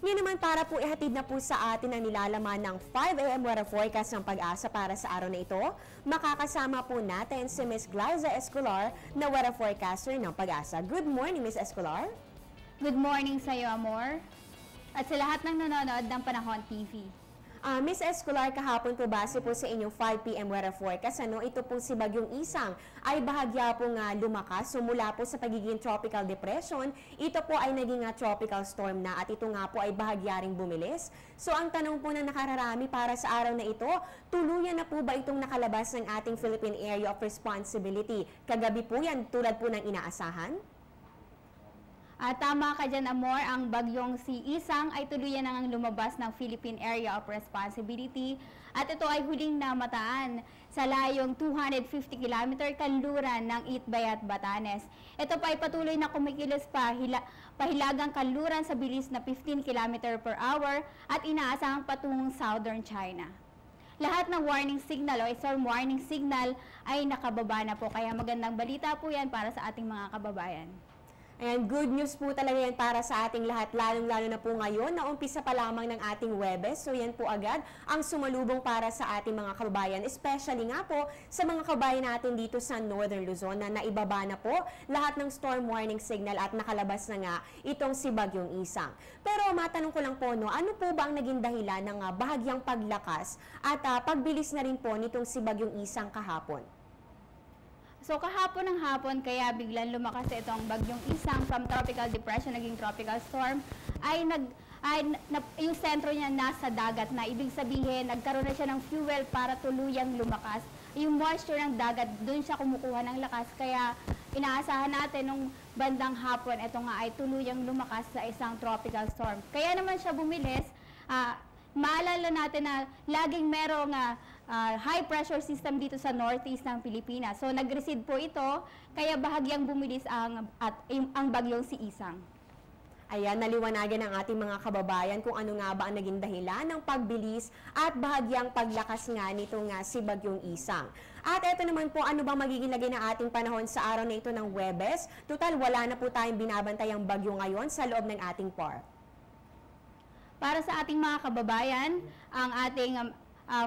Yan naman para po ihatid na po sa atin ang nilalaman ng 5 AM weather forecast ng Pag-asa para sa araw na ito. Makakasama po natin si Ms. Glyza Escolar na weather forecaster ng Pag-asa. Good morning, Ms. Escolar. Good morning sa iyo, Amor. At sa lahat ng nanonood ng Panahon TV. Ms. Escolar, kahapon po base po sa inyong 5 PM weather forecast, ito pong si Bagyong Isang ay bahagya pong lumakas. So mula po sa pagiging tropical depression, ito po ay naging tropical storm na at ito nga po ay bahagya ring bumilis. So ang tanong po na nakararami para sa araw na ito, tuluyan na po ba itong nakalabas ng ating Philippine Area of Responsibility? Kagabi po yan tulad po ng inaasahan? Tama ka dyan, Amor. Ang bagyong si Isang ay tuluyan nang lumabas ng Philippine Area of Responsibility at ito ay huling namataan sa layong 250 km kanluran ng Itbayat, Batanes. Ito pa ay patuloy na kumikilos pahilagang kanluran sa bilis na 15 km per hour at inaasahang patungong southern China. Lahat ng warning signal o storm warning signal ay nakababa na po, kaya magandang balita po yan para sa ating mga kababayan. Ayan, good news po talaga yan para sa ating lahat, lalong-lalo na po ngayon na umpisa pa lamang ng ating Huwebes. So yan po agad ang sumalubong para sa ating mga kababayan, especially nga po sa mga kababayan natin dito sa Northern Luzon na naibaba na po lahat ng storm warning signal at nakalabas na nga itong si Bagyong Isang. Pero matanong ko lang po, ano po ba ang naging dahilan ng bahagyang paglakas at pagbilis na rin po nitong si Bagyong Isang kahapon? So kahapon ng hapon, kaya biglang lumakas itong Bagyong Isang from tropical depression naging tropical storm, yung sentro niya nasa dagat na. Ibig sabihin, nagkaroon na siya ng fuel para tuluyang lumakas. Yung moisture ng dagat, doon siya kumukuha ng lakas. Kaya inaasahan natin nung bandang hapon, ito nga ay tuluyang lumakas sa isang tropical storm. Kaya naman siya bumilis. Maalala natin na laging merong high pressure system dito sa northeast ng Pilipinas. So nag-recede po ito, kaya bahagyang bumilis ang bagyong si Isang. Ayan, naliwanagan ng ating mga kababayan kung ano nga ba ang naging dahilan ng pagbilis at bahagyang paglakas nga nitong si Bagyong Isang. At ito naman po, ano bang magiging lagay ng ating panahon sa araw na ito ng Huwebes? Total, wala na po tayong binabantayang bagyo ngayon sa loob ng ating PAR. Para sa ating mga kababayan, ang ating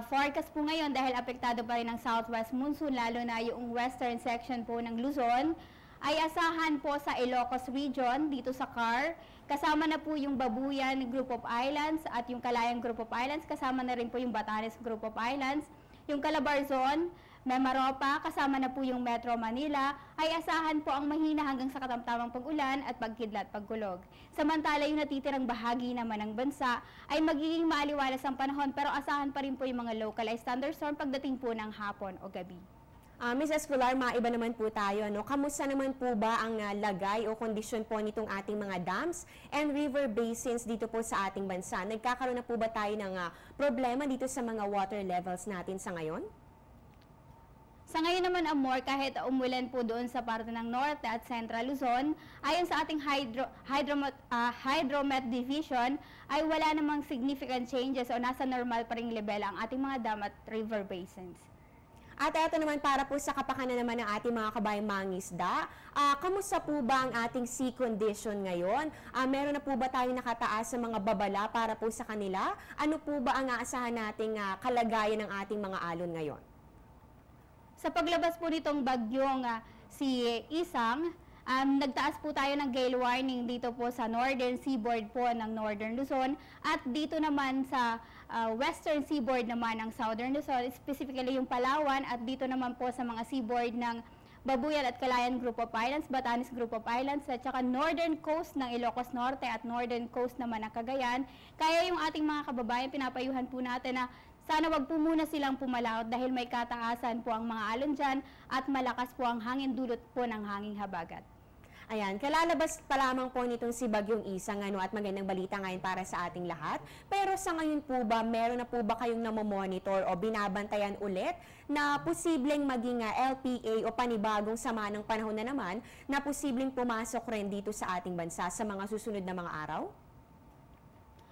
forecast po ngayon, dahil apektado pa rin ng southwest monsoon, lalo na yung western section po ng Luzon, ay asahan po sa Ilocos region, dito sa CAR. Kasama na po yung Babuyan Group of Islands at yung Kalayaan Group of Islands. Kasama na rin po yung Batanes Group of Islands. Yung Calabarzon, Mimaropa, kasama na po yung Metro Manila, ay asahan po ang mahina hanggang sa katamtamang pag-ulan at pagkidlat pagkulog. Samantala yung natitirang bahagi naman ng bansa ay magiging maaliwalas ang panahon, pero asahan pa rin po yung mga localized thunderstorm pagdating po ng hapon o gabi. Ms. Escolar, maiba naman po tayo. Kamusta naman po ba ang lagay o kondisyon po nitong ating mga dams and river basins dito po sa ating bansa? Nagkakaroon na po ba tayo ng problema dito sa mga water levels natin sa ngayon? Sa ngayon naman, Amor, kahit umulan po doon sa parte ng Norte at Central Luzon, ayon sa ating Hydromet Division, ay wala namang significant changes o nasa normal pa ring level ang ating mga dam at river basins. At ito naman para po sa kapakanan naman ng ating mga kabayang mangisda, kamusta po ba ang ating sea condition ngayon? Meron na po ba tayong nakataas sa mga babala para po sa kanila? Ano po ba ang aasahan nating kalagayan ng ating mga alon ngayon? Sa paglabas po nitong bagyong si Isang, nagtaas po tayo ng gale warning dito po sa northern seaboard po ng Northern Luzon at dito naman sa western seaboard naman ng Southern Luzon, specifically yung Palawan, at dito naman po sa mga seaboard ng Babuyan at Kalayaan Group of Islands, Batanes Group of Islands, at saka northern coast ng Ilocos Norte at northern coast naman ng Cagayan. Kaya yung ating mga kababayan, pinapayuhan po natin na sana wag po muna silang pumalaot dahil may kataasan po ang mga alon dyan at malakas po ang hangin, dulot po ng hanging habagat. Ayan, kalalabas pa lamang po nitong si Bagyong Isang at magandang balita ngayon para sa ating lahat. Pero sa ngayon po ba, meron na po ba kayong namomonitor o binabantayan ulit na posibleng maging LPA o panibagong sama ng panahon na naman na posibleng pumasok rin dito sa ating bansa sa mga susunod na mga araw?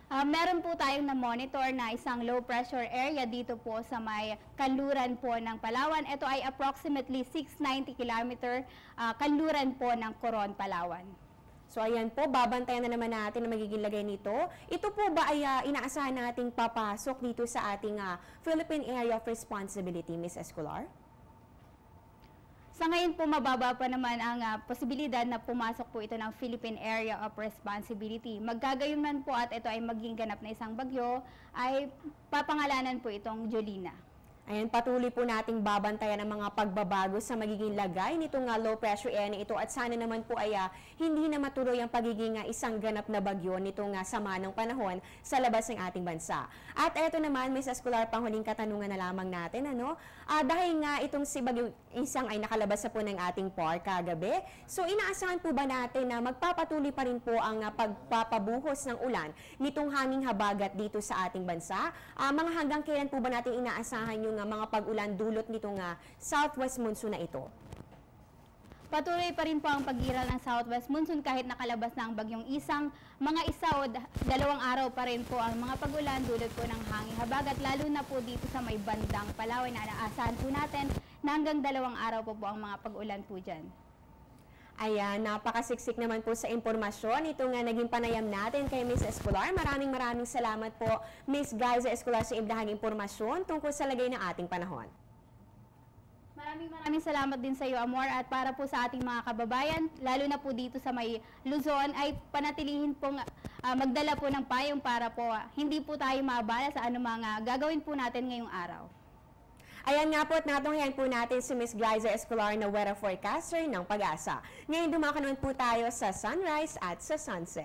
Meron po tayong na-monitor na isang low pressure area dito po sa may kanluran po ng Palawan. Ito ay approximately 690 km kanluran po ng Coron, Palawan. So ayan po, babantayan na naman natin na magiging lagay nito. Ito po ba ay inaasahan nating papasok dito sa ating Philippine Area of Responsibility, Ms. Escolar? Sa ngayon po, mababa pa naman ang posibilidad na pumasok po ito ng Philippine Area of Responsibility. Magkagayon man po at ito ay maging ganap na isang bagyo, ay papangalanan po itong Jolina. Ayan, patuloy po nating babantayan ang mga pagbabago sa magiging lagay nitong low pressure area na ito at sana naman po ay hindi na matuloy ang pagiging isang ganap na bagyo nitong sama ng panahon sa labas ng ating bansa. At eto naman, Ms. Escolar, panghuling katanungan na lamang natin, dahil nga itong si Bagyo Isang ay nakalabas na po ng ating PAR kagabi, so inaasahan po ba natin na magpapatuloy pa rin po ang pagpapabuhos ng ulan nitong hanging habagat dito sa ating bansa? Mga hanggang kailan po ba natin inaasahan yung mga pag-ulan dulot nitong southwest monsoon na ito? Patuloy pa rin po ang pag-iral ng southwest monsoon kahit nakalabas na ang Bagyong Isang. Mga isa o 2 araw pa rin po ang mga pag-ulan dulot po ng hanging habagat, lalo na po dito sa may bandang Palawan na inaasahan po natin na hanggang 2 araw po ang mga pag-ulan po dyan. Ayan, napakasiksik naman po sa impormasyon. Ito nga naging panayam natin kay Ms. Escolar. Maraming salamat po, Ms. Gaiza Escolar, sa ibdahang impormasyon tungkol sa lagay ng ating panahon. Maraming salamat din sa iyo, Amor, at para po sa ating mga kababayan, lalo na po dito sa may Luzon, ay panatilihin pong magdala po ng payong para po hindi po tayo maabala sa anumang gagawin po natin ngayong araw. Ayan nga po at natunghayan po natin si Ms. Gaiza Escolar na weather forecaster ng Pag-asa. Ngayon dumako naman po tayo sa sunrise at sa sunset.